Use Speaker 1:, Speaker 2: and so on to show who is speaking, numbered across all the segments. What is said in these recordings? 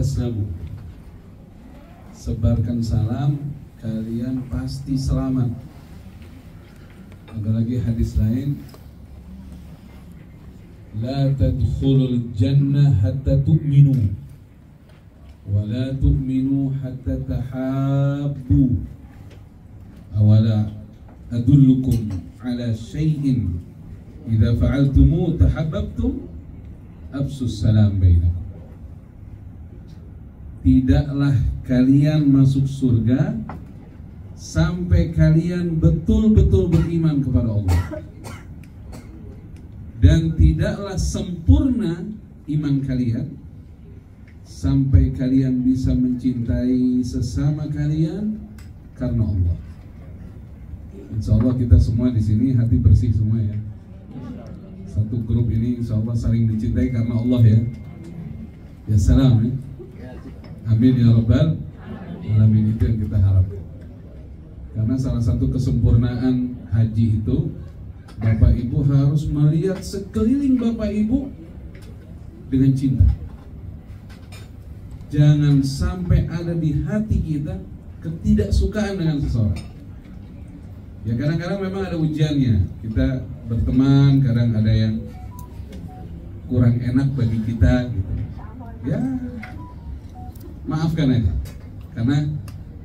Speaker 1: taslamu. Sebarkan salam, kalian pasti selamat. Ada lagi hadis lain, la tadkhulul jannah hatta tu'minu wa la tu'minu hatta tahabbu. Awala adullukum ala syai'in idza fa'altumu tahabbtum absus salam bainakum. Tidaklah kalian masuk surga sampai kalian betul-betul beriman kepada Allah, dan tidaklah sempurna iman kalian sampai kalian bisa mencintai sesama kalian karena Allah. Insya Allah kita semua di sini hati bersih semua ya. Satu grup ini insya Allah saling dicintai karena Allah ya. Ya salam ya. Amin ya rabbal alamin, itu yang kita harapkan. Karena salah satu kesempurnaan haji itu, Bapak Ibu harus melihat sekeliling Bapak Ibu dengan cinta. Jangan sampai ada di hati kita ketidaksukaan dengan seseorang. Ya kadang-kadang memang ada ujiannya. Kita berteman, kadang ada yang kurang enak bagi kita gitu. Ya maafkan aja, karena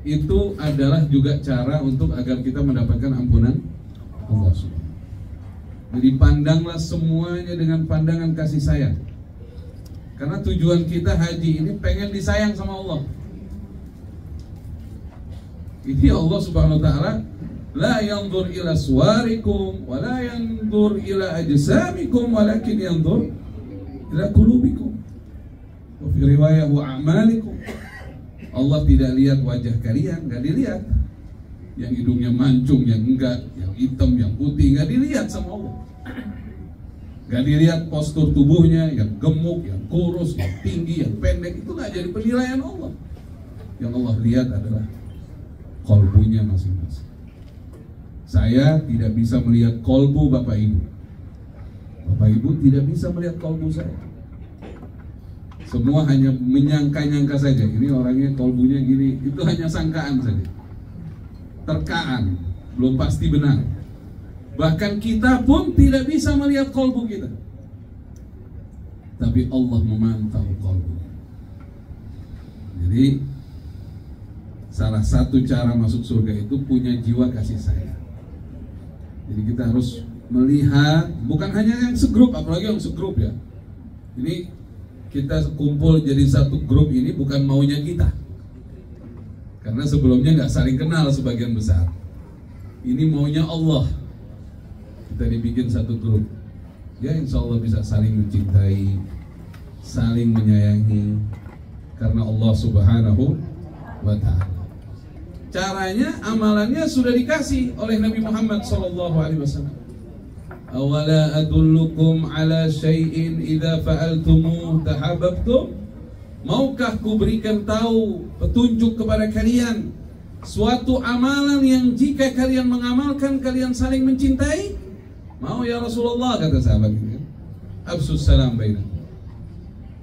Speaker 1: itu adalah juga cara untuk agar kita mendapatkan ampunan Allah Subhanahu. Jadi pandanglah semuanya dengan pandangan kasih sayang, karena tujuan kita haji ini pengen disayang sama Allah. Ini Allah Subhanahu Wa Taala, la yanzur ila suwarikum, wa la yanzur ila ajsamikum, walakin yanzur ila qulubikum. Wa fi riwayah wa a'malikum. Allah tidak lihat wajah kalian, nggak dilihat. Yang hidungnya mancung, yang enggak, yang hitam, yang putih, nggak dilihat sama Allah. Nggak dilihat postur tubuhnya, yang gemuk, yang kurus, yang tinggi, yang pendek, itu nggak jadi penilaian Allah. Yang Allah lihat adalah kolbunya masing-masing. Saya tidak bisa melihat kolbu Bapak Ibu. Bapak Ibu tidak bisa melihat kolbu saya. Semua hanya menyangka-nyangka saja. Ini orangnya kolbunya gini. Itu hanya sangkaan saja, terkaan, belum pasti benar. Bahkan kita pun tidak bisa melihat kolbu kita, tapi Allah memantau kolbu. Jadi salah satu cara masuk surga itu punya jiwa kasih sayang. Jadi kita harus melihat, bukan hanya yang segrup, apalagi yang segrup ya. Ini kita kumpul jadi satu grup ini bukan maunya kita, karena sebelumnya nggak saling kenal sebagian besar. Ini maunya Allah. Kita dibikin satu grup, ya insya Allah bisa saling mencintai, saling menyayangi, karena Allah Subhanahu Wa Ta'ala. Caranya, amalannya sudah dikasih oleh Nabi Muhammad SAW. Awala adullukum ala syai'in idza fa'altumuh tahabbtum. Maukah ku berikan tahu petunjuk kepada kalian suatu amalan yang jika kalian mengamalkan kalian saling mencintai? Mau ya Rasulullah, kata sahabat ini. Absus salam bainakum.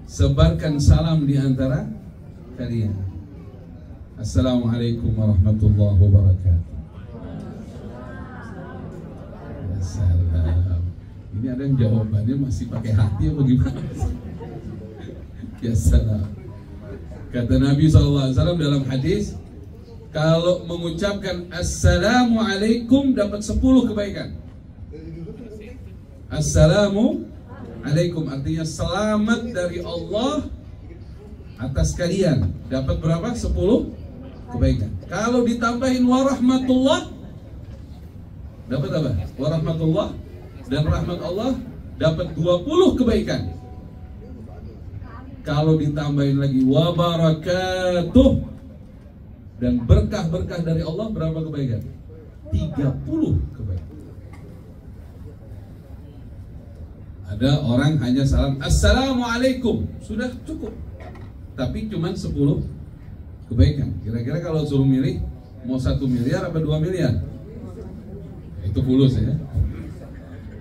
Speaker 1: Sebarkan salam di antara kalian. Assalamualaikum warahmatullahi wabarakatuh. Salam. Ini ada yang jawabannya masih pakai hati apa gimana? Ya salam. Kata Nabi SAW dalam hadis, kalau mengucapkan Assalamualaikum dapat 10 kebaikan. Assalamualaikum artinya selamat dari Allah atas kalian. Dapat berapa? 10 kebaikan. Kalau ditambahin warahmatullah, dapat apa? Warahmatullah dan rahmat Allah dapat 20 kebaikan. Kalau ditambahin lagi wabarakatuh dan berkah-berkah dari Allah, berapa kebaikan? 30 kebaikan. Ada orang hanya salam Assalamualaikum, sudah cukup, tapi cuma 10 kebaikan. Kira-kira kalau suruh milih, mau 1 miliar apa 2 miliar? Itu fulus ya.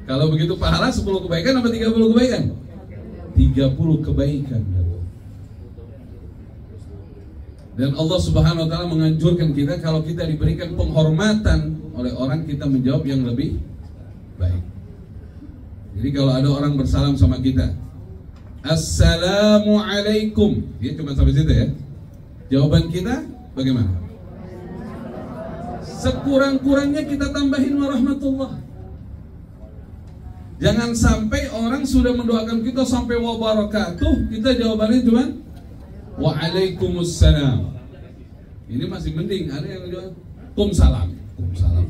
Speaker 1: Kalau begitu pahala 10 kebaikan apa 30 kebaikan? 30 kebaikan. Dan Allah Subhanahu wa taala menganjurkan kita kalau kita diberikan penghormatan oleh orang, kita menjawab yang lebih baik. Jadi kalau ada orang bersalam sama kita, Assalamualaikum, dia cuma sampai situ ya. Jawaban kita bagaimana? Sekurang-kurangnya kita tambahin warahmatullah. Jangan sampai orang sudah mendoakan kita sampai wabarakatuh, kita jawabannya cuma Waalaikumsalam. Ini masih mending. Ada yang jawab Kumsalam. Kumsalam.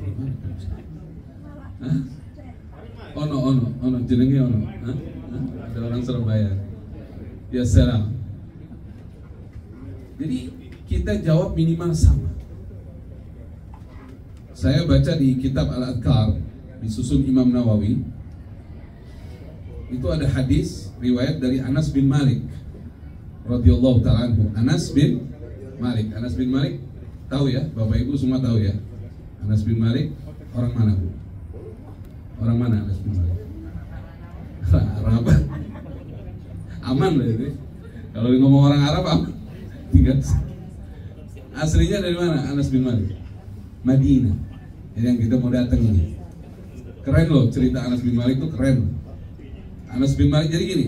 Speaker 1: Hah? Ono jenenge ono. Hah? Ada orang Surabaya. Ya salam. Jadi kita jawab minimal sama. Saya baca di kitab Al-Adhkar disusun Imam Nawawi. Itu ada hadis riwayat dari Anas bin Malik radhiyallahu ta'ala anhu. Anas bin Malik tahu ya, Bapak Ibu semua tahu ya. Anas bin Malik orang mana, Bu? Orang mana Anas bin Malik? Arab. Aman lah ini. Kalau ngomong orang Arab aman. Tinggal. Aslinya dari mana Anas bin Malik? Madinah. Ini yang kita mau datang ini. Keren loh cerita Anas bin Malik itu keren. Anas bin Malik jadi gini.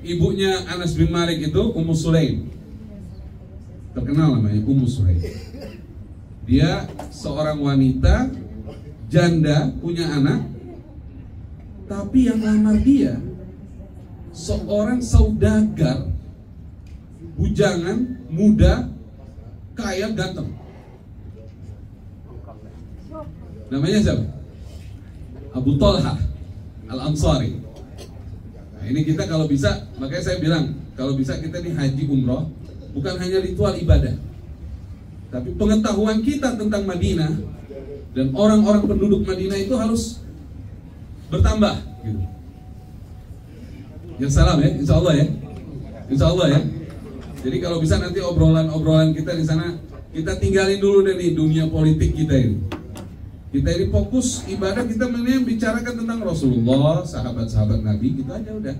Speaker 1: Ibunya Anas bin Malik itu Ummu Sulaim. Terkenal namanya Ummu Sulaim. Dia seorang wanita janda, punya anak, tapi yang lamar dia seorang saudagar, bujangan, muda, kaya, ganteng. Namanya siapa? Abu Talha Al-Ansari. Ini kita kalau bisa, makanya saya bilang kalau bisa kita nih haji umroh bukan hanya ritual ibadah, tapi pengetahuan kita tentang Madinah dan orang-orang penduduk Madinah itu harus bertambah gitu. Ya salam ya, insya Allah ya, insya Allah ya. Jadi kalau bisa nanti obrolan kita di sana kita tinggalin dulu dari dunia politik kita ini. Kita ini fokus ibadah, kita mending bicarakan tentang Rasulullah, sahabat-sahabat Nabi, gitu aja udah.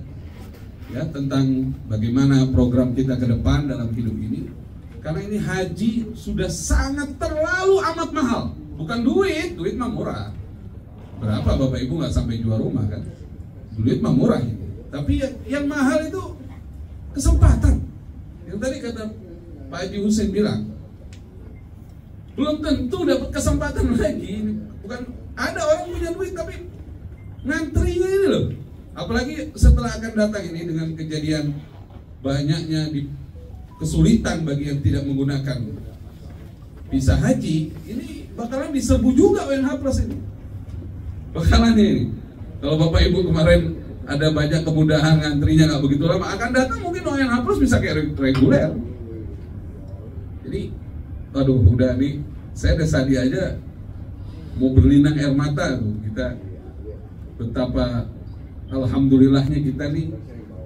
Speaker 1: Ya, tentang bagaimana program kita ke depan dalam hidup ini. Karena ini haji sudah sangat terlalu amat mahal. Bukan duit mah murah. Berapa Bapak Ibu nggak sampai jual rumah kan? Duit mah murah gitu. Tapi yang mahal itu kesempatan. Yang tadi kata Pak Haji Hussein bilang, belum tentu dapat kesempatan lagi. Bukan ada orang punya duit tapi ngantrinya ini loh. Apalagi setelah akan datang ini dengan kejadian banyaknya kesulitan bagi yang tidak menggunakan visa haji, ini bakalan diserbu juga ONH Plus ini. Bakalan ini. Kalau Bapak Ibu kemarin ada banyak kemudahan ngantrinya nggak begitu lama, akan datang mungkin ONH Plus bisa kayak reguler. Jadi aduh udah nih, saya udah sadi aja mau berlinang air mata tuh. Kita betapa alhamdulillahnya kita nih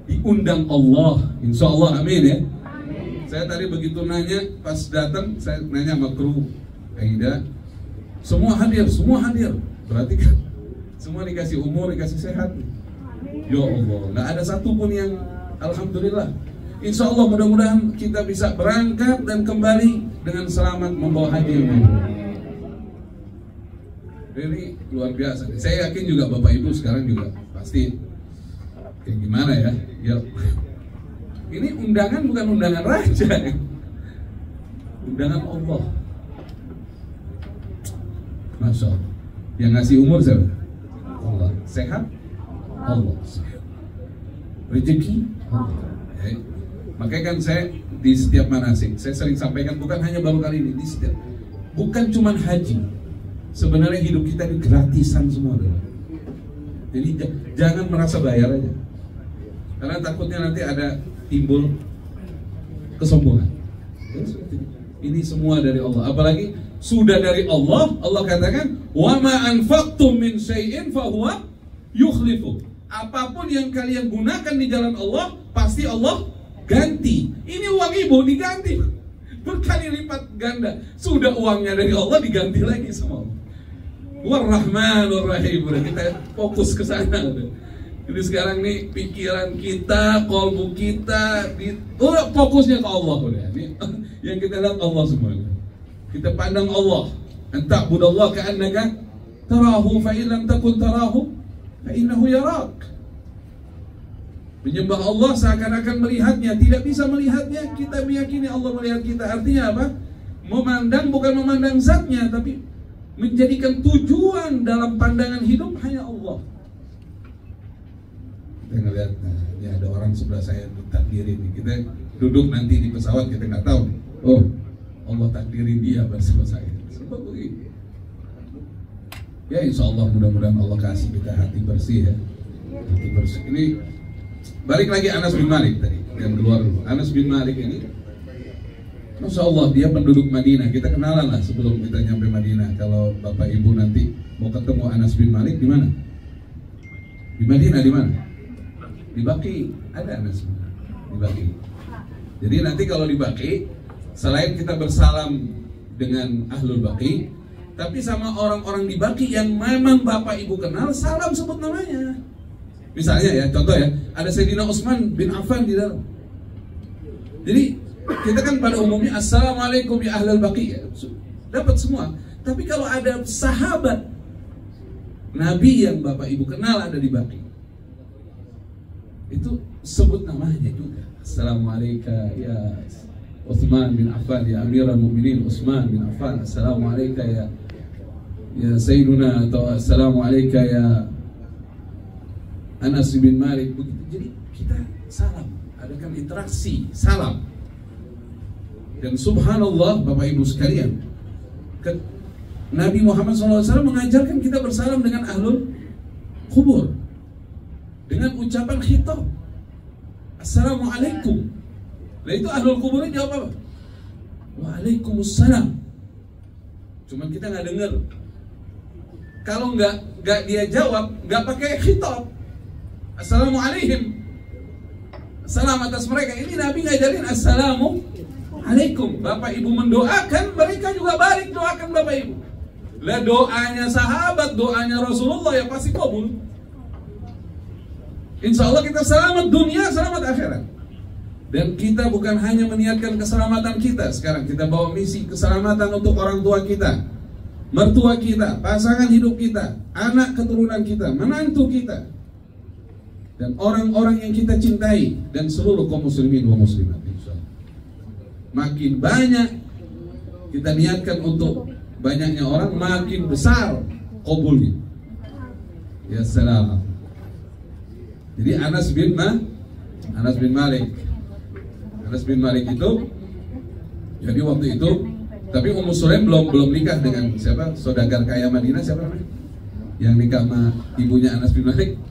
Speaker 1: diundang Allah, insya Allah, amin ya. Amin. Saya tadi begitu nanya, pas datang saya nanya sama kru Aida, semua hadir, berarti kan semua dikasih umur, dikasih sehat. Ya Allah, nggak ada satupun yang alhamdulillah. Insya Allah mudah-mudahan kita bisa berangkat dan kembali dengan selamat membawa haji yang mabrur. Ini luar biasa. Saya yakin juga Bapak Ibu sekarang juga pasti kayak gimana ya? Ya. Ini undangan bukan undangan raja, undangan Allah. Masya Allah. Yang ngasih umur siapa? Allah. Sehat? Allah. Rezeki? Allah. Makanya kan saya di setiap manasik saya sering sampaikan, bukan hanya baru kali ini, di setiap, bukan cuman haji. Sebenarnya hidup kita ini gratisan semua dulu. Jadi jangan merasa bayar aja, karena takutnya nanti ada timbul kesombongan. Ini semua dari Allah. Apalagi sudah dari Allah, Allah katakan, "Wa ma anfaqtum min syai'in fa huwa yukhlifu." Apapun yang kalian gunakan di jalan Allah, pasti Allah ganti. Ini uang ibu diganti berkali lipat ganda. Sudah uangnya dari Allah diganti lagi sama Allah. War-Rahmanur Rahim. Kita fokus ke sana. Jadi sekarang nih pikiran kita, kolbu kita, fokusnya ke Allah udah. Ini yang kita lihat Allah semuanya. Kita pandang Allah. Anta budallah ka'annaka tarahu fa in lam takun tarahu fa innahu yarak. Menyembah Allah seakan-akan melihatnya, tidak bisa melihatnya, kita meyakini Allah melihat kita. Artinya apa? Memandang bukan memandang zatnya, tapi menjadikan tujuan dalam pandangan hidup hanya Allah. Kita ngeliat, nah, ini ada orang sebelah saya ditakdirin nih. Kita duduk nanti di pesawat, kita nggak tahu. Oh, Allah takdirin dia bersama saya. Sebab begitu. Ya insya Allah mudah-mudahan Allah kasih kita hati bersih ya. Hati bersih. Ini balik lagi Anas bin Malik tadi yang keluar dulu. Anas bin Malik ini, Masya Allah dia penduduk Madinah. Kita kenalan lah sebelum kita nyampe Madinah. Kalau Bapak Ibu nanti mau ketemu Anas bin Malik di mana? Di Madinah di mana? Di Baqi, ada Anas bin Malik di Baqi. Jadi nanti kalau di Baqi, selain kita bersalam dengan Ahlul Baqi, tapi sama orang-orang di Baqi yang memang Bapak Ibu kenal, salam sebut namanya. Misalnya ya, contoh ya, ada Sayyidina Utsman bin Affan di dalam. Jadi kita kan pada umumnya Assalamualaikum ya Ahlul Baqi ya, dapat semua. Tapi kalau ada sahabat Nabi yang Bapak Ibu kenal ada di Baqi, itu sebut namanya juga. Assalamualaikum ya Utsman bin Affan ya Amirul Mukminin Utsman bin Affan. Assalamualaikum ya Sayyiduna, atau Assalamualaikum ya Anas bin Malik. Begitu. Jadi kita salam, adakan interaksi salam. Dan subhanallah Bapak Ibu sekalian, Nabi Muhammad SAW mengajarkan kita bersalam dengan ahlul kubur dengan ucapan khitab Assalamualaikum. Nah itu ahlul kuburnya jawab apa? Waalaikumsalam. Cuman kita nggak dengar. Kalau nggak dia jawab, nggak pakai khitab Assalamualaikum, salam atas mereka. Ini Nabi ngajarin Assalamualaikum. Bapak Ibu mendoakan, mereka juga balik doakan Bapak Ibu. Lah doanya sahabat, doanya Rasulullah ya pasti kabul. Insya Allah kita selamat dunia, selamat akhirat. Dan kita bukan hanya meniatkan keselamatan kita. Sekarang kita bawa misi keselamatan untuk orang tua kita, mertua kita, pasangan hidup kita, anak keturunan kita, menantu kita, dan orang-orang yang kita cintai, dan seluruh kaum muslimin wa muslimat. Makin banyak kita niatkan untuk banyaknya orang, makin besar kabulnya. Ya salam. Jadi Anas bin Malik itu, jadi waktu itu, tapi Ummu Sulaim belum nikah dengan siapa? Saudagar kaya Madinah, siapa namanya? Yang nikah sama ibunya Anas bin Malik.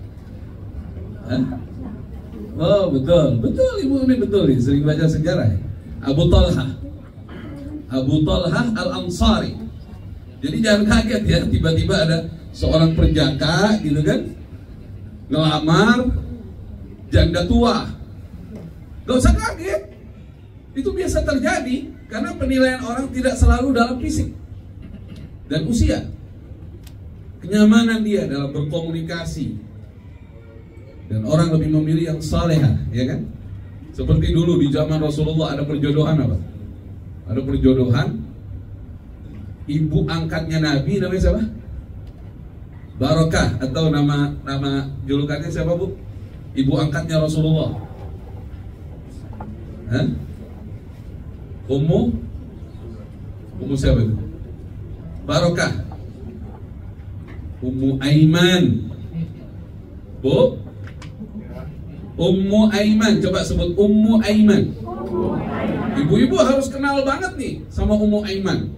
Speaker 1: Hah? Oh betul ibu ini betul nih, sering baca sejarah ya. Abu Talha Al-Ansari. Jadi jangan kaget ya, tiba-tiba ada seorang perjaka gitu kan, ngelamar janda tua. Gak usah kaget, itu biasa terjadi karena penilaian orang tidak selalu dalam fisik dan usia. Kenyamanan dia dalam berkomunikasi, dan orang lebih memilih yang salehah, ya kan? Seperti dulu di zaman Rasulullah ada perjodohan apa? Ada perjodohan ibu angkatnya Nabi, namanya siapa? Barokah, atau nama julukannya siapa Bu? Ibu angkatnya Rasulullah. Hah? Ummu siapa itu? Barokah. Ummu Aiman. Bu? Ummu Aiman, coba sebut Ummu Aiman. Ibu-ibu harus kenal banget nih sama Ummu Aiman.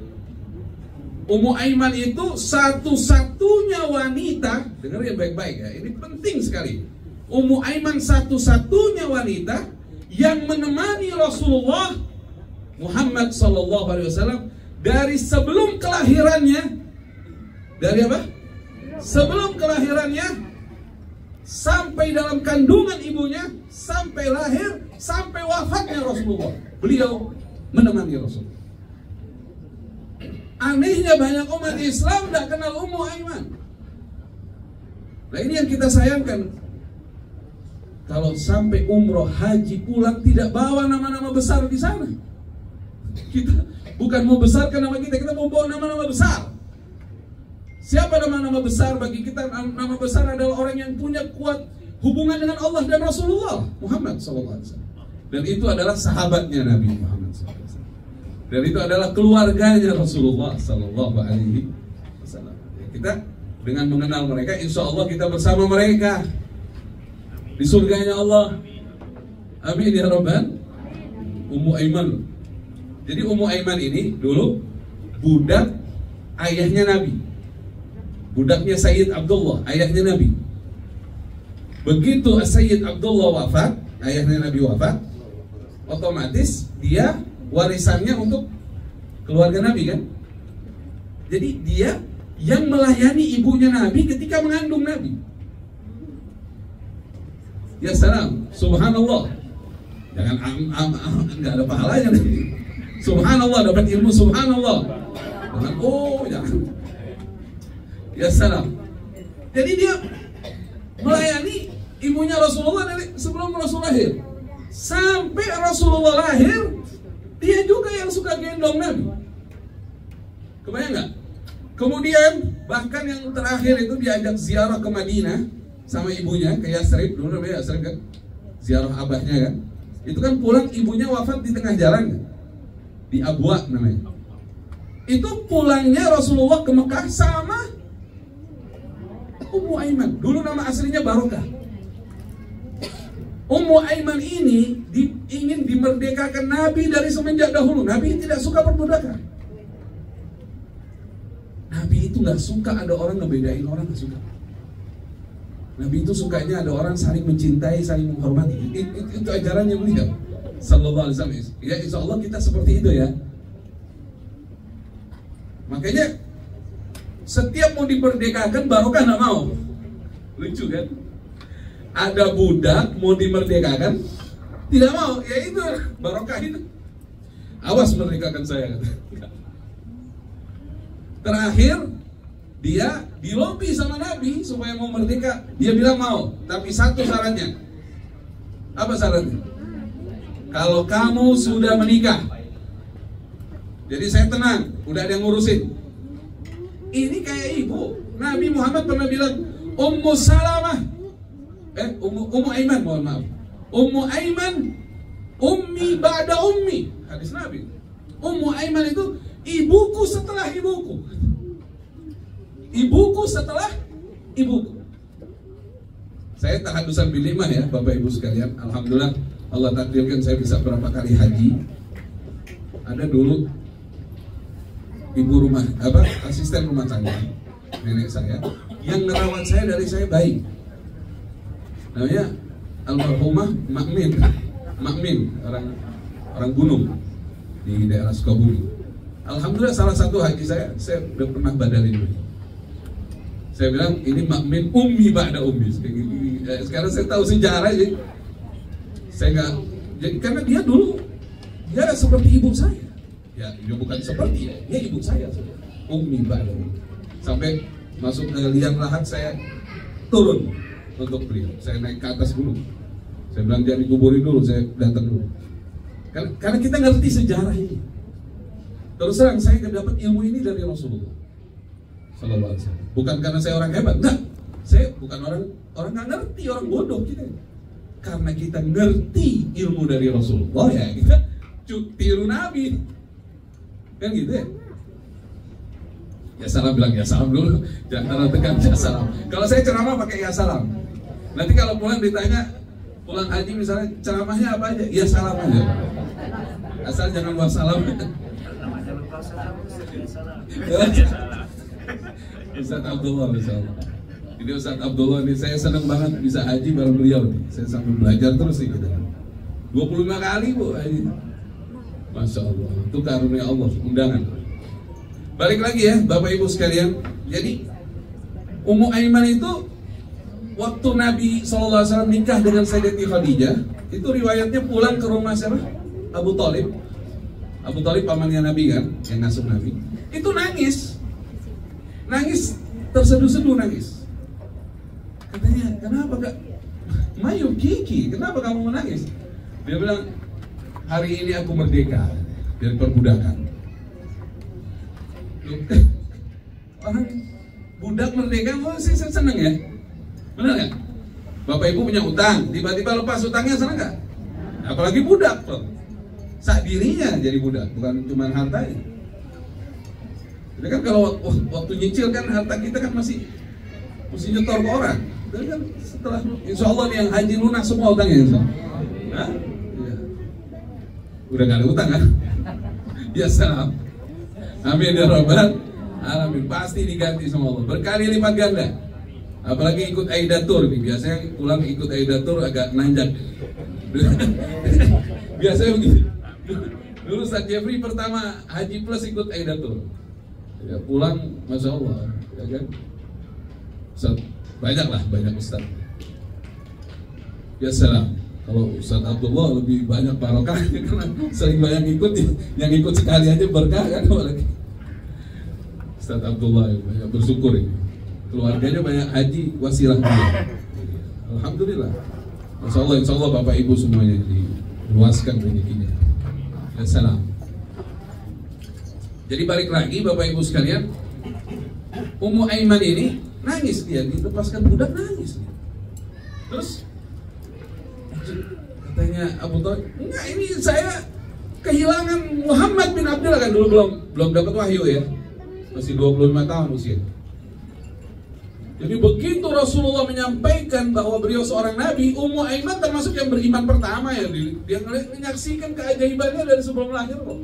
Speaker 1: Ummu Aiman itu satu-satunya wanita, dengerin baik-baik ya, ini penting sekali. Ummu Aiman satu-satunya wanita yang menemani Rasulullah Muhammad SAW dari sebelum kelahirannya. Dari apa? Sebelum kelahirannya sampai dalam kandungan ibunya, sampai lahir, sampai wafatnya Rasulullah, beliau menemani Rasulullah. Anehnya banyak umat Islam tidak kenal Ummu Aiman. Nah ini yang kita sayangkan. kalau sampai umroh, haji, pulang tidak bawa nama-nama besar di sana. Kita bukan mau besarkan nama kita mau bawa nama-nama besar. Siapa nama-nama besar bagi kita? Nama besar adalah orang yang punya kuat hubungan dengan Allah dan Rasulullah Muhammad SAW. Dan itu adalah sahabatnya Nabi Muhammad SAW. Dan itu adalah keluarganya Rasulullah SAW. Kita dengan mengenal mereka, insya Allah kita bersama mereka di surganya Allah. Amin ya Rabbal. Ummu Aiman. Jadi Ummu Aiman ini dulu budak ayahnya Nabi. Budaknya Sayyid Abdullah, ayahnya Nabi. Begitu Sayyid Abdullah wafat, ayahnya Nabi wafat, otomatis dia warisannya untuk keluarga Nabi kan. Jadi dia yang melayani ibunya Nabi ketika mengandung Nabi. Ya salam, subhanallah. Jangan nggak ada pahalanya nih. Subhanallah, dapat ilmu subhanallah. Jangan, jangan. Ya salam. Jadi dia melayani ibunya Rasulullah dari sebelum Rasul lahir sampai Rasulullah lahir, dia juga yang suka gendong Nabi. Kebayang nggak? Kemudian bahkan yang terakhir itu diajak ziarah ke Madinah sama ibunya ke Yasrib, dulu namanya Yasrib kan, ziarah abahnya kan. Itu kan pulang ibunya wafat di tengah jalan kan? Di Abwa namanya. Itu pulangnya Rasulullah ke Mekah sama Ummu Aiman. Dulu nama aslinya Barokah. Ummu Aiman ini ingin dimerdekakan Nabi dari semenjak dahulu. Nabi tidak suka perbudakan. Nabi itu nggak suka ada orang ngebedain orang, nggak suka. Nabi itu sukanya ada orang saling mencintai, saling menghormati. Itu ajarannya beliau Sallallahu Alaihi Wasallam. Ya insya Allah kita seperti itu ya. Makanya setiap mau dimerdekakan Barokah nggak mau. Lucu kan? Ada budak mau dimerdekakan tidak mau. Ya itu Barokah itu. Awas merdekakan saya. Terakhir dia dilobi sama Nabi supaya mau merdeka. Dia bilang mau, tapi satu syaratnya. Apa syaratnya? Kalau kamu sudah menikah. Jadi saya tenang, udah ada yang ngurusin. Ini kayak ibu. Nabi Muhammad pernah bilang, Ummu Salamah, Ummu Aiman, mohon maaf. Ummu Aiman, ummi ba'da ummi. Hadis Nabi. Ummu Aiman itu ibuku setelah ibuku. Ibuku setelah ibuku. Saya tahadusan bilimah ya, Bapak Ibu sekalian. Alhamdulillah Allah takdirkan saya bisa berapa kali haji. Ada dulu ibu rumah asisten rumah tangga nenek saya yang ngerawat saya dari saya bayi, namanya almarhumah Makmin, orang gunung di daerah Sukabumi. Alhamdulillah salah satu haji saya udah pernah badalin dulu. Saya bilang ini Makmin ummi ba'da ummi. Sekarang saya tahu sejarah jadi saya nggak, jadi karena dia dulu dia seperti ibu saya. Ya, dia bukan seperti ya, dia ibu saya, ummi ba'da ummi. Sampai masuk ke liang lahat saya turun untuk beliau. Saya naik ke atas gunung. Saya bilang jangan dikuburin dulu, saya datang dulu. Karena kita ngerti sejarah ini. Terus terang saya dapat ilmu ini dari Rasulullah Sallallahu Alaihi Wasallam. Bukan karena saya orang hebat, enggak. Saya bukan orang nggak ngerti, orang bodoh kita. Karena kita ngerti ilmu dari Rasulullah ya kita tiru Nabi. Kan gitu ya. Ya salam, bilang ya salam dulu. Jangan tekan ya salam. Kalau saya ceramah pakai ya salam. Nanti kalau pulang ditanya, pulang haji misalnya ceramahnya apa aja? Ya salam aja. Asal jangan wassalam. Ustaz Abdullah misalnya. Jadi Ustaz Abdullah ini saya senang banget bisa haji bareng beliau nih. Saya sambil belajar terus sih gitu. 25 kali Bu haji. Masya Allah. Itu karunia Allah, undangan. Balik lagi ya Bapak Ibu sekalian. Jadi Ummu Aiman itu waktu Nabi SAW nikah dengan Sayyidatina Khadijah, itu riwayatnya pulang ke rumah siapa? Abu Thalib. Abu Thalib pamannya Nabi kan, yang ngasuh Nabi. Itu nangis. Nangis terseduh-seduh nangis. Katanya, kenapa Kak? Mayu Kiki, kenapa kamu menangis? Dia bilang, hari ini aku merdeka dari perbudakan. Orang budak merdeka, oh sih seneng ya? Benar nggak? Bapak ibu punya utang, tiba-tiba lepas utangnya, seneng nggak? Apalagi budak loh, sak dirinya jadi budak, bukan cuma hartanya. Jadi kan kalau waktu nyicil kan harta kita kan masih nyetor ke orang. Dan kan setelah insya Allah nih yang haji lunas semua utangnya insya Allah. Hah? Ya. Udah gak ada utang kan? Ya salam. Amin ya rabbal alamin. Pasti diganti sama Allah, berkali lipat ganda. Apalagi ikut aidatur nih, biasanya pulang ikut aidatur agak nanjak. Biasanya begitu. Dulu Ustaz Jeffrey pertama haji plus ikut aidatur. Ya, pulang masya Allah, ya kan? Ustaz, banyak Ustaz. Ya salam. Kalau Ustaz Abdullah lebih banyak barokahnya karena sering banyak ikut, yang ikut sekali aja berkah kan, apalagi Ustaz Abdullah banyak bersyukur ini. Keluarganya banyak haji wasilah dia. Alhamdulillah. Insya Allah Bapak Ibu semuanya diluaskan rezekinya. Ya salam. Jadi balik lagi Bapak Ibu sekalian, Ummu Aiman ini nangis, dia dilepaskan budak nangis. Terus katanya Abu Thalib, enggak, ini saya kehilangan Muhammad bin Abdullah, kan dulu belum dapat wahyu ya, masih 25 tahun usia. Jadi begitu Rasulullah menyampaikan bahwa beliau seorang nabi, Ummu Aiman termasuk yang beriman pertama ya, dia menyaksikan keajaibannya dari sebelum lahir kok.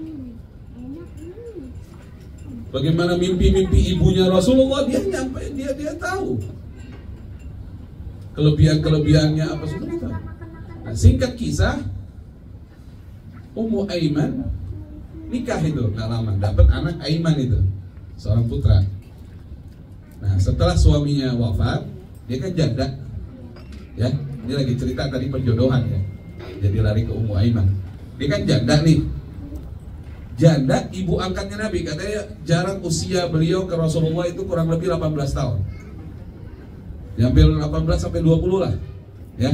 Speaker 1: Bagaimana mimpi-mimpi ibunya Rasulullah, dia tahu kelebihannya apa semua kita. Nah, singkat kisah, Ummu Aiman nikah itu nggak lama, dapat anak Aiman itu, seorang putra. Nah, setelah suaminya wafat, dia kan janda, ya. Ini lagi cerita tadi perjodohan ya. Jadi lari ke Ummu Aiman. Dia kan janda nih. Janda, ibu angkatnya Nabi, katanya jarak usia beliau ke Rasulullah itu kurang lebih 18 tahun. Hampir 18 sampai 20 lah, ya.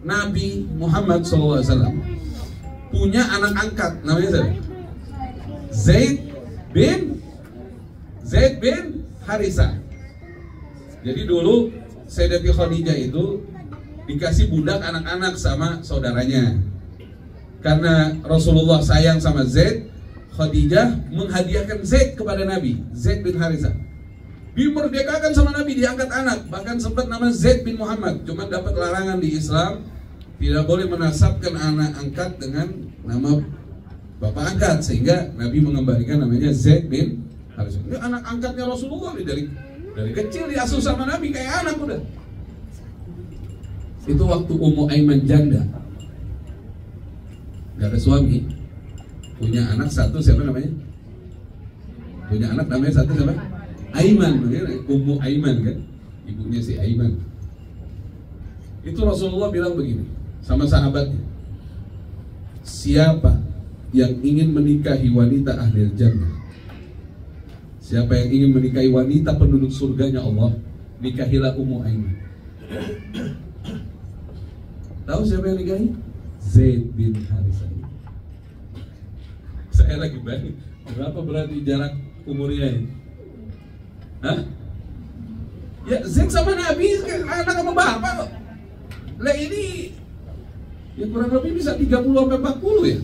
Speaker 1: Nabi Muhammad SAW punya anak angkat, namanya siapa? Zaid bin Harisah. Jadi dulu Sayyidatina Khadijah itu dikasih budak anak-anak sama saudaranya. Karena Rasulullah sayang sama Zaid, Khadijah menghadiahkan Zaid kepada Nabi, Zaid bin Harisah. Dimerdekakan sama Nabi, diangkat anak, bahkan sempat nama Zaid bin Muhammad. Cuma dapat larangan di Islam, tidak boleh menasabkan anak angkat dengan nama bapak angkat, sehingga Nabi mengembalikan namanya Zaid bin Harisah. Ini anak angkatnya Rasulullah nih, dari kecil diasuh sama Nabi kayak anak udah. Itu waktu Ummu Aiman janda, gak ada suami, punya anak satu, siapa namanya? Punya anak namanya satu siapa? Aiman, Ummu Aiman kan, ibunya si Aiman. Itu Rasulullah bilang begini sama sahabatnya, siapa yang ingin menikahi wanita ahli jannah, siapa yang ingin menikahi wanita penduduk surganya Allah, nikahilah Ummu Aiman. Tahu siapa yang nikahi? Zaid bin Harisah. Saya lagi bayangin, berapa berarti jarak umurnya ini? Hah? Ya Zaid sama Nabi, anak sama bapak kok. Lah ini ya kurang lebih bisa 30-40 ya.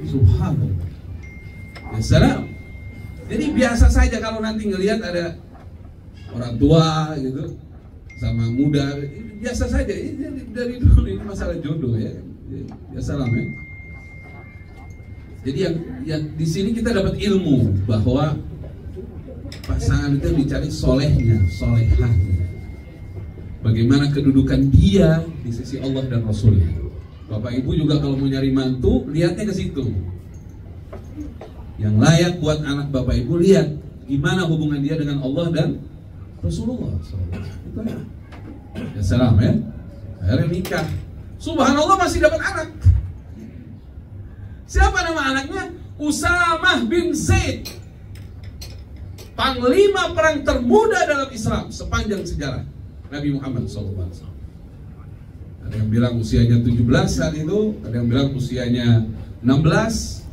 Speaker 1: Subhanallah. Ya salam. Jadi biasa saja kalau nanti ngelihat ada orang tua gitu sama muda, biasa saja. Ini dari dulu ini masalah jodoh ya. Ya salam ya. Jadi yang di sini kita dapat ilmu bahwa pasangan itu dicari solehnya, solehahnya. Bagaimana kedudukan dia di sisi Allah dan Rasulnya. Bapak Ibu juga kalau mau nyari mantu, lihatnya ke situ. Yang layak buat anak Bapak Ibu, lihat gimana hubungan dia dengan Allah dan Rasulullah. Itu ya salam ya. Akhirnya nikah. Subhanallah masih dapat anak. Siapa nama anaknya? Usamah bin Zaid, panglima perang termuda dalam Islam sepanjang sejarah. Nabi Muhammad SAW. Ada yang bilang usianya 17 saat itu, ada yang bilang usianya 16,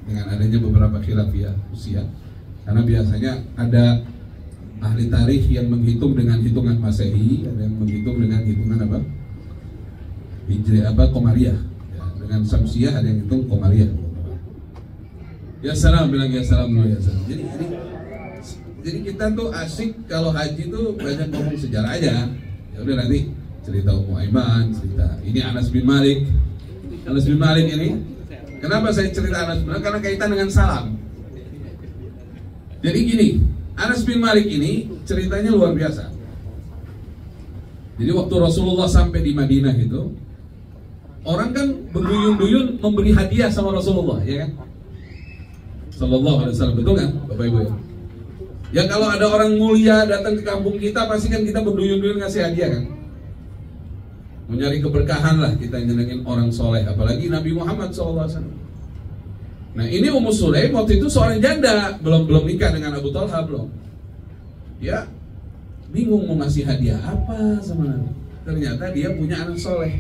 Speaker 1: dengan adanya beberapa khilafiyah usia. Karena biasanya ada ahli tarikh yang menghitung dengan hitungan Masehi, ada yang menghitung dengan hitungan apa? Hijri Komariah. Ya, dengan Samsiah ada yang hitung Komariah. Ya salam, bilang ya salam dulu ya salam. Jadi kita tuh asik kalau haji tuh banyak ngomong sejarah aja. Ya udah nanti cerita Ummu Aiman, cerita ini Anas bin Malik. Anas bin Malik ini, kenapa saya cerita Anas bin Malik? Karena kaitan dengan salam. Jadi gini, Anas bin Malik ini ceritanya luar biasa. Jadi waktu Rasulullah sampai di Madinah itu, orang kan berduyun-duyun memberi hadiah sama Rasulullah, ya kan? Sallallahu alaihi wasallam, betul kan, Bapak Ibu ya? Ya kalau ada orang mulia datang ke kampung kita, pasti kan kita berduyun-duyun ngasih hadiah kan? Mencari keberkahan lah, kita nyenengin orang soleh, apalagi Nabi Muhammad SAW. Nah ini Ummu Sulaim waktu itu seorang janda, belum nikah dengan Abu Talha, belum. Ya bingung mau ngasih hadiah apa sama Nabi. Ternyata dia punya anak soleh,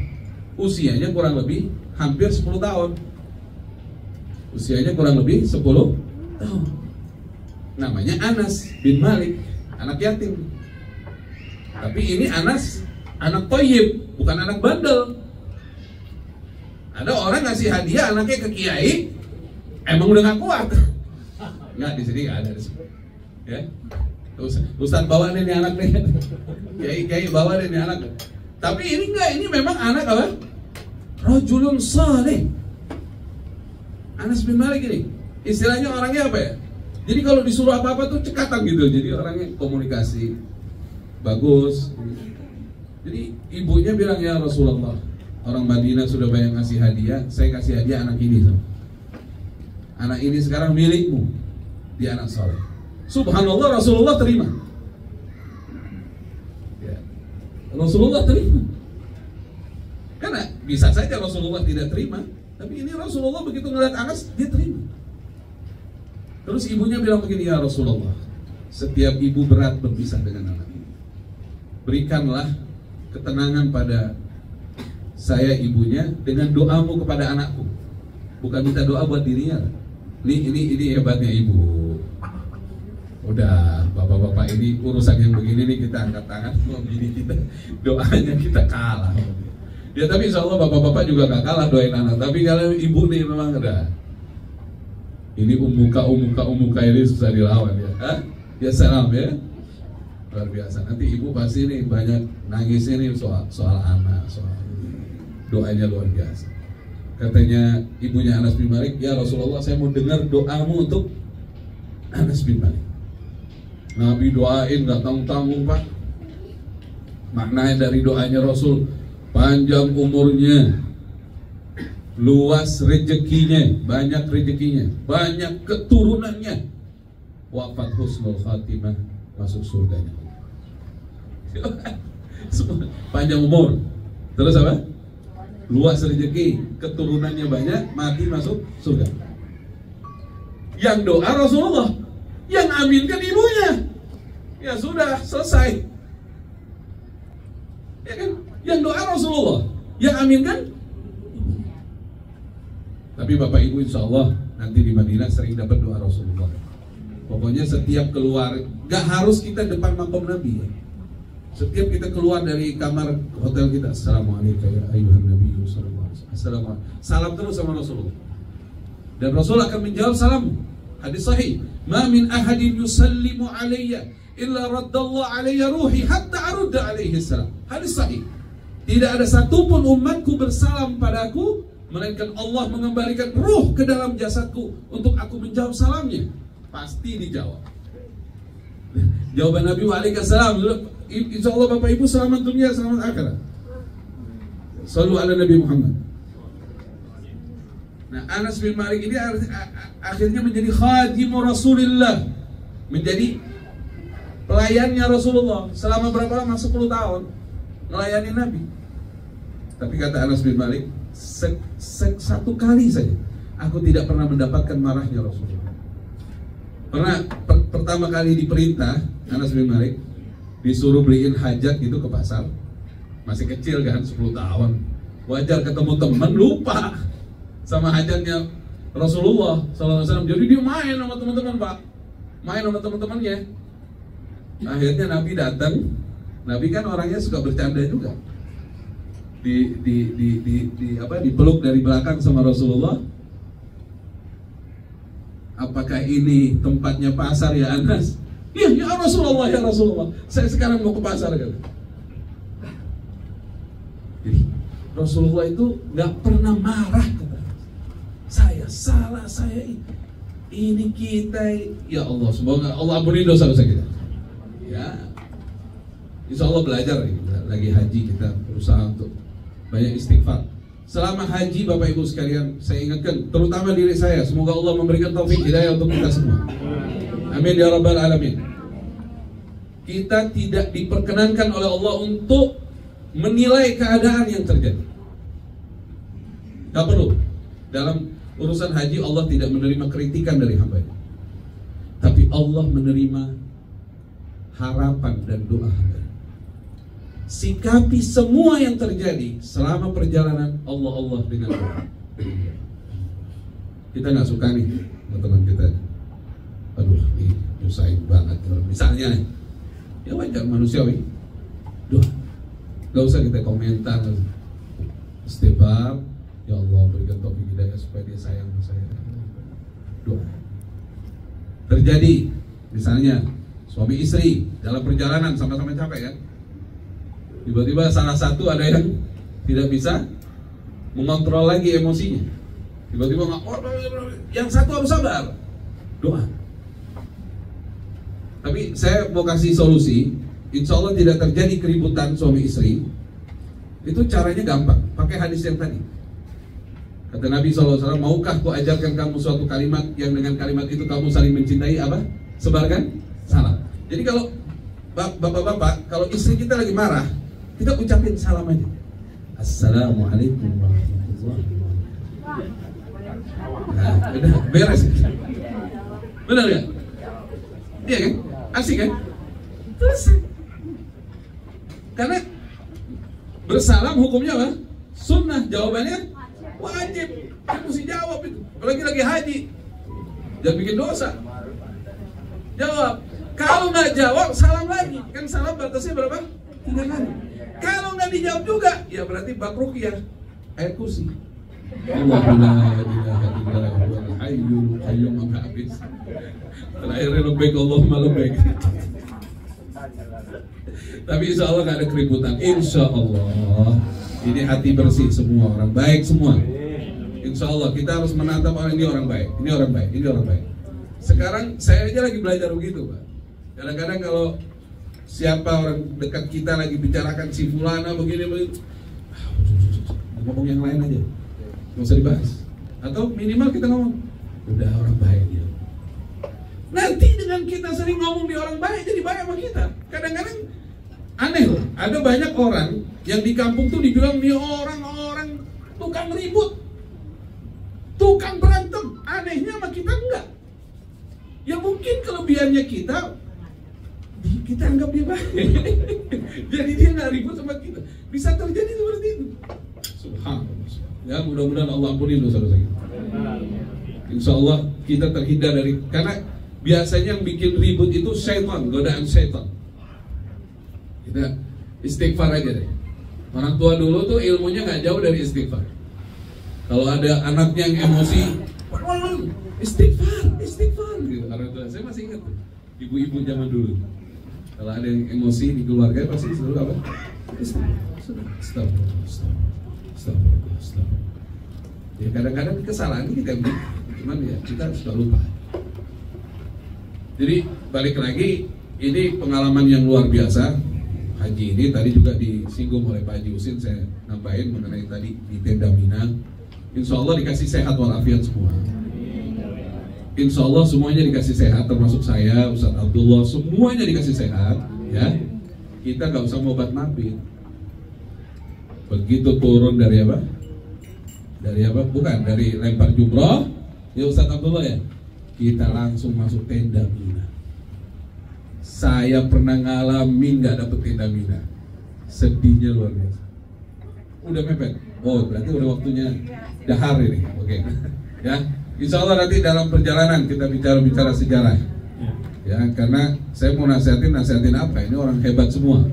Speaker 1: usianya kurang lebih hampir 10 tahun. Usianya kurang lebih 10 tahun. Namanya Anas bin Malik, anak yatim. Tapi ini Anas anak toyib, bukan anak bandel. Ada orang ngasih hadiah anaknya ke kiai, emang udah gak kuat. Enggak, di sini gak ada di sini. Ya, Ustaz bawa nih anak nih, kiai bawa nih anak. Tapi ini enggak, ini memang anak apa? Rajulun saleh. Anas bin Malik ini, istilahnya orangnya apa ya? Jadi kalau disuruh apa-apa tuh cekatan gitu. Jadi orangnya komunikasi bagus. Jadi ibunya bilang, ya Rasulullah, orang Madinah sudah banyak ngasih hadiah, saya kasih hadiah anak ini. Anak ini sekarang milikmu, dia anak soleh. Subhanallah, Rasulullah terima. Ya. Rasulullah terima. Karena bisa saja Rasulullah tidak terima, tapi ini Rasulullah begitu ngeliat Anas, dia terima. Terus ibunya bilang begini, ya Rasulullah, setiap ibu berat berpisah dengan anak ini. Berikanlah ketenangan pada saya ibunya dengan doamu kepada anakku. Bukan minta doa buat dirinya. Ini hebatnya ibu. Udah, bapak-bapak ini urusan yang begini nih kita angkat tangan, begini kita doanya kita kalah. Ya tapi insya Allah bapak-bapak juga gak kalah doain anak. Tapi kalau ibu nih memang ada. Ini umuka ini susah dilawan ya. Hah? Ya salam ya. Luar biasa. Nanti ibu pasti nih banyak nangisnya nih soal anak, soal doanya luar biasa. Katanya ibunya Anas bin Malik, ya Rasulullah, saya mau dengar doamu untuk Anas bin Malik. Nabi doain nggak tanggung-tanggung Pak. Maknanya dari doanya Rasul, panjang umurnya, luas rezekinya, banyak rezekinya, banyak keturunannya, wafat husnul khatimah, masuk surganya. Panjang umur, terus apa? Luas rezeki, keturunannya banyak, mati masuk surga. Yang doa Rasulullah, yang aminkan ibunya. Ya sudah, selesai. Ya kan? Yang doa Rasulullah, yang aminkan. Tapi Bapak Ibu insya Allah nanti di Madinah sering dapat doa Rasulullah. Pokoknya setiap keluar, gak harus kita depan makom Nabi ya. Setiap kita keluar dari kamar hotel kita, Assalamualaikum ya ayuhan Nabi Assalamualaikum. Salam terus sama Rasulullah. Dan Rasul akan menjawab salam. Hadis sahih, ma min ahadin yusallimu alayya illa raddallahu alayya ruhi hatta arudda alaihi salam. Hadis sahih. Tidak ada satupun umatku bersalam padaku, melainkan Allah mengembalikan ruh ke dalam jasadku untuk aku menjawab salamnya. Pasti dijawab. Jawaban Nabi waalaikumsalam. Insya Allah Bapak Ibu selamat dunia, selamat akhirat. Shallu ala Nabi Muhammad. Nah Anas bin Malik ini akhirnya menjadi khadimu Rasulullah, menjadi pelayannya Rasulullah selama berapa lama? 10 tahun melayani Nabi. Tapi kata Anas bin Malik, satu kali saja aku tidak pernah mendapatkan marahnya Rasulullah. Pernah pertama kali diperintah Anas bin Malik disuruh beliin hajat gitu ke pasar, masih kecil kan, 10 tahun, wajar ketemu teman lupa sama hajatnya Rasulullah SAW. Jadi dia main sama teman-teman, Pak, main sama teman-temannya. Akhirnya Nabi datang. Nabi kan orangnya suka bercanda juga. Dipeluk dari belakang sama Rasulullah. Apakah ini tempatnya pasar ya Anas? Iya, ya Rasulullah, ya Rasulullah. Saya sekarang mau ke pasar kan. Jadi Rasulullah itu nggak pernah marah kata. Saya salah, saya ini kita. Ya Allah, semoga Allah ampuni dosa-dosa kita. Ya, insya Allah belajar lagi haji, kita berusaha untuk banyak istighfar. Selama haji Bapak Ibu sekalian, saya ingatkan terutama diri saya, semoga Allah memberikan taufik hidayah untuk kita semua. Amin ya rabbal alamin. Kita tidak diperkenankan oleh Allah untuk menilai keadaan yang terjadi. Gak perlu. Dalam urusan haji Allah tidak menerima kritikan dari hamba-Nya, tapi Allah menerima harapan dan doa hamba. Sikapi semua yang terjadi selama perjalanan Allah dengan doa. Kita nggak suka nih teman-teman kita, aduh ini nyusahin banget misalnya nih, ya wajar manusiawi. Gak usah kita komentar, istighfar, ya Allah berikan taufik hidayah supaya dia sayang sama saya. Doa. Terjadi misalnya suami istri dalam perjalanan sama-sama capek kan, tiba-tiba salah satu ada yang tidak bisa mengontrol lagi emosinya, tiba-tiba nggak, yang satu harus sabar, doa. Tapi saya mau kasih solusi, insya Allah tidak terjadi keributan suami istri. Itu caranya gampang, pakai hadis yang tadi. Kata Nabi SAW, maukah ku ajarkan kamu suatu kalimat yang dengan kalimat itu kamu saling mencintai apa? Sebarkan salam. Jadi kalau bapak-bapak, kalau istri kita lagi marah, kita ucapin salam aja. Assalamualaikum warahmatullahi wabarakatuh. Nah, udah beres. Benar ya? Iya kan? Asik kan? Terus karena bersalam hukumnya apa? Sunnah. Jawabannya wajib. Kita mesti jawab itu. Apalagi lagi haji, jangan bikin dosa. Jawab. Kalau nggak jawab, salam lagi. Kan salam batasnya berapa? 3 kali. Kalau nggak dijawab juga, ya berarti bab ruqyah, ayat kursi. Allahu la ilaha illa huwal hayyul qayyum sampai habis. Terakhirnya lebih Allahumma lebih. Tapi insya Allah nggak ada keributan. Insya Allah ini hati bersih semua, orang baik semua. Insya Allah kita harus menatap orang ini orang baik, ini orang baik, ini orang baik. Sekarang saya aja lagi belajar begitu, Pak. Kadang-kadang kalau siapa orang dekat kita lagi bicarakan si fulana begini, ngomong yang lain aja, nggak usah dibahas. Atau minimal kita ngomong, udah orang baik dia. Nanti dengan kita sering ngomong di orang baik, jadi baik sama kita. Kadang-kadang aneh loh, ada banyak orang yang di kampung tuh dibilang nih orang-orang tukang ribut, tukang berantem. Anehnya sama kita enggak. Ya mungkin kelebihannya kita anggap dia baik. Jadi dia nggak ribut sama kita. Bisa terjadi seperti itu. Subhanallah. Ya mudah-mudahan Allah ampuni dosa-dosa kita. Insya Allah kita terhindar dari, karena biasanya yang bikin ribut itu syaitan, godaan syaitan. Kita istighfar aja deh. Orang tua dulu tuh ilmunya nggak jauh dari istighfar. Kalau ada anaknya yang emosi, istighfar gitu. Orang tua saya masih ingat tuh, ibu-ibu zaman dulu. Kalau ada yang emosi di keluarga pasti selalu apa? Astagfirullah. Ya kadang-kadang kesalahan kita, cuman ya kita sudah lupa. Jadi balik lagi, ini pengalaman yang luar biasa. Haji ini tadi juga disinggung oleh Pak Haji Husin, saya nambahin mengenai tadi di tenda Mina. Insya Allah dikasih sehat walafiat semua. Insya Allah semuanya dikasih sehat, termasuk saya, Ustaz Abdullah, semuanya dikasih sehat. Ya, kita gak usah ngobat mabit. Begitu turun dari apa? Dari apa? Bukan, dari lempar jumroh. Ya Ustaz Abdullah ya, kita langsung masuk tenda Mina. Saya pernah ngalamin nggak dapet tenda mina, sedihnya luar biasa. Udah mepet, oh berarti udah waktunya dahar ini, oke. Ya, insya Allah nanti dalam perjalanan kita bicara sejarah. Ya, karena saya mau nasihatin apa? Ini orang hebat semua,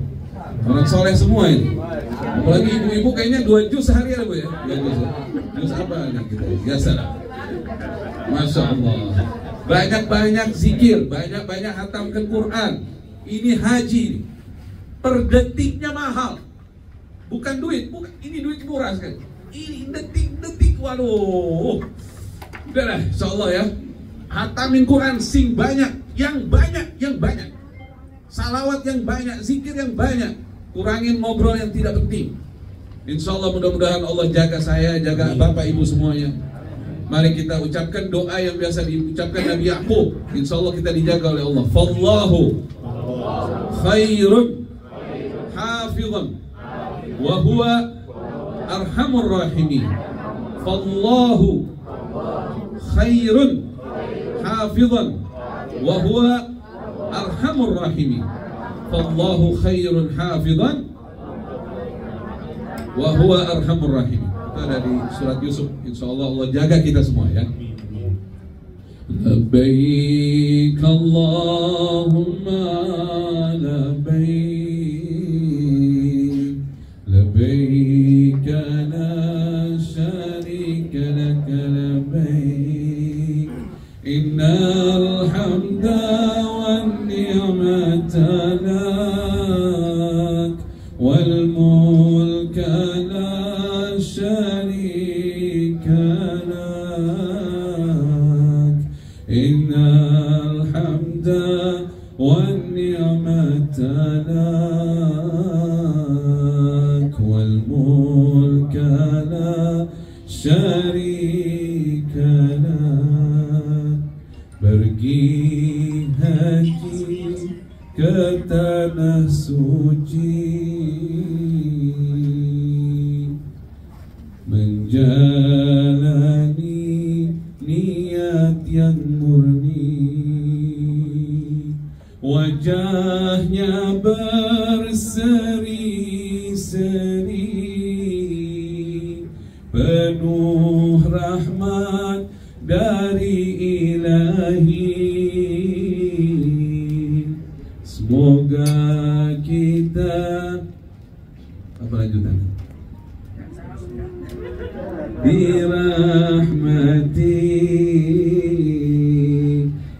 Speaker 1: orang soleh semua ini. Apalagi ibu-ibu kayaknya 2 juz sehari ya Bu ya? 2 juz. Juz apa nih kita? Biasa lah. Masya Allah. Banyak-banyak zikir, banyak-banyak hatamkan Quran. Ini haji, per detiknya mahal. Bukan duit, ini duit murah sekali. Ini detik-detik, waduh. Udah lah, insya Allah ya. Hatamin Quran, sing banyak, yang banyak. Salawat yang banyak, zikir yang banyak. Kurangin ngobrol yang tidak penting. Insya Allah mudah-mudahan Allah jaga saya, jaga Bapak Ibu semuanya. Mari kita ucapkan doa yang biasa diucapkan Nabi Ya'qub. Insya Allah kita dijaga oleh Allah. Fallahu khairun hafizan wa huwa arhamur rahimin. Fallahu khairun hafizan wa huwa arhamur rahimin. Fallahu khairun hafizan wa huwa arhamur rahimin. Itu ada di surat Yusuf. Insya Allah Allah jaga kita semua ya. Labbaik Allahumma labbaik, labbaik la syarika laka labbaik, innal hamda wan ni'mata lak wal mulka la syarika lak, innal hamda wan ni'mata lak wal mulka la syarika lak. Pergi haji ke tanah suci, menjalani niat yang murni, wajahnya berseri-seri, penuh rahmat dari Ilahi. Semoga kita apa lanjutannya? Birahmati,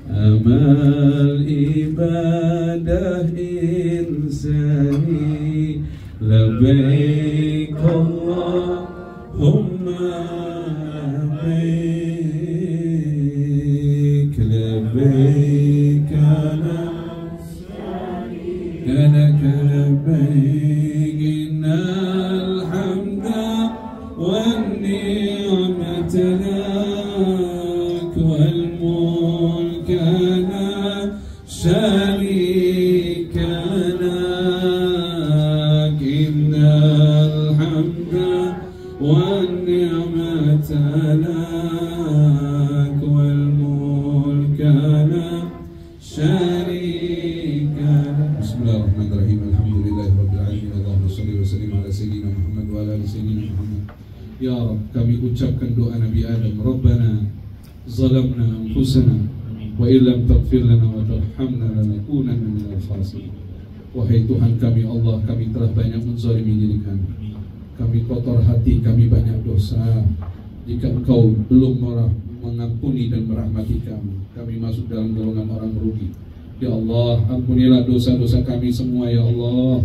Speaker 1: amal ibadah insani, labbaik Allahumma labbaik, labbaik laka labbaik, innal hamda wan ni'mata lak wal mulka la syarika lak, innal hamda wan ni'mata lak wal mulka la syarika lak. Bismillahirrahmanirrahim. Alhamdulillahirabbil alamin. Allahumma shalli wa sallim ala sayyidina Muhammad wa ala ali sayyidina Muhammad. Ya Rabb, kami ucapkan doa Nabi Adam. Rabbana zalamna anfusana wa illam taghfir lana wa tarhamna lanakunanna minal khasirin. Wahai Tuhan kami Allah, kami telah banyak menzalimi diri kami. Kami kotor hati, kami banyak dosa. Jika Engkau belum mengampuni dan merahmati kami, kami masuk dalam golongan orang merugi. Ya Allah, ampunilah dosa-dosa kami semua ya Allah.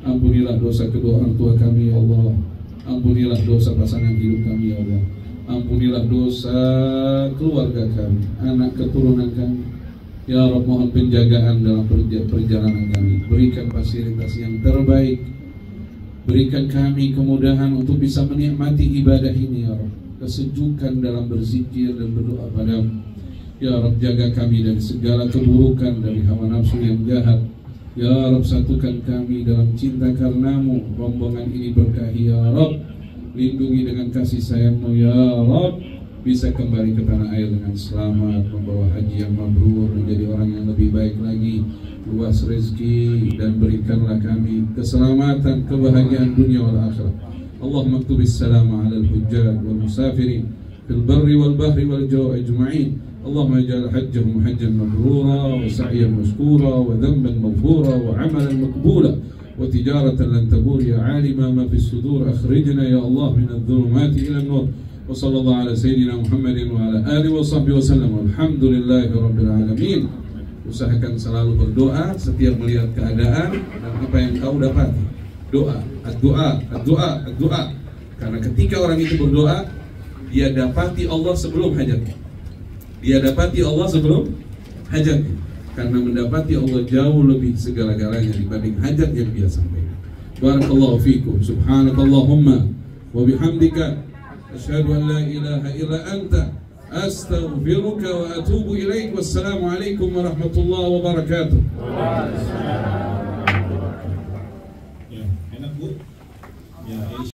Speaker 1: Ampunilah dosa kedua orang tua kami ya Allah. Ampunilah dosa pasangan hidup kami ya Allah. Ampunilah dosa keluarga kami, anak keturunan kami. Ya Rabb, mohon penjagaan dalam perjalanan kami. Berikan fasilitas yang terbaik. Berikan kami kemudahan untuk bisa menikmati ibadah ini ya Rabb. Kesejukan dalam berzikir dan berdoa padamu. Ya Rabb, jaga kami dari segala keburukan, dari hawa nafsu yang jahat. Ya Rabb, satukan kami dalam cinta karenamu. Rombongan ini berkahi ya Rabb. Lindungi dengan kasih sayangmu ya Rabb. bisa kembali ke tanah air dengan selamat, membawa haji yang mabrur, menjadi orang yang lebih baik lagi, luas rezeki, dan berikanlah kami keselamatan, kebahagiaan dunia wal akhirat. Allahumma aktubis salama ala al-hujjaj wal musafirin fil barri wal bahri wal jawi ajma'in. Allahumma ij'al hajjahum hajjan mabrura wa sa'yan mashkura wa dhanban maghfura wa 'amalan maqbula wa tijaratan lan tabur. Ya 'alima ma fis sudur akhrijna ya Allah min adh-dhulumati ila an-nur. Wa sallallahu ala sayyidina Muhammadin wa ala alihi wa sahbihi wa sallam. Alhamdulillahi rabbil alamin. Usahakan selalu berdoa setiap melihat keadaan dan apa yang kau dapati. Doa, doa. Karena ketika orang itu berdoa, dia dapati Allah sebelum hajatnya. Dia dapati Allah sebelum hajatnya. Karena mendapati Allah jauh lebih segala-galanya dibanding hajat yang dia sampaikan. Barakallahu fikum. Subhanakallahumma wa bihamdika asyhadu an la ilaha illa anta astaghfiruka wa atubu ilaik. Wassalamu alaikum warahmatullahi wabarakatuh.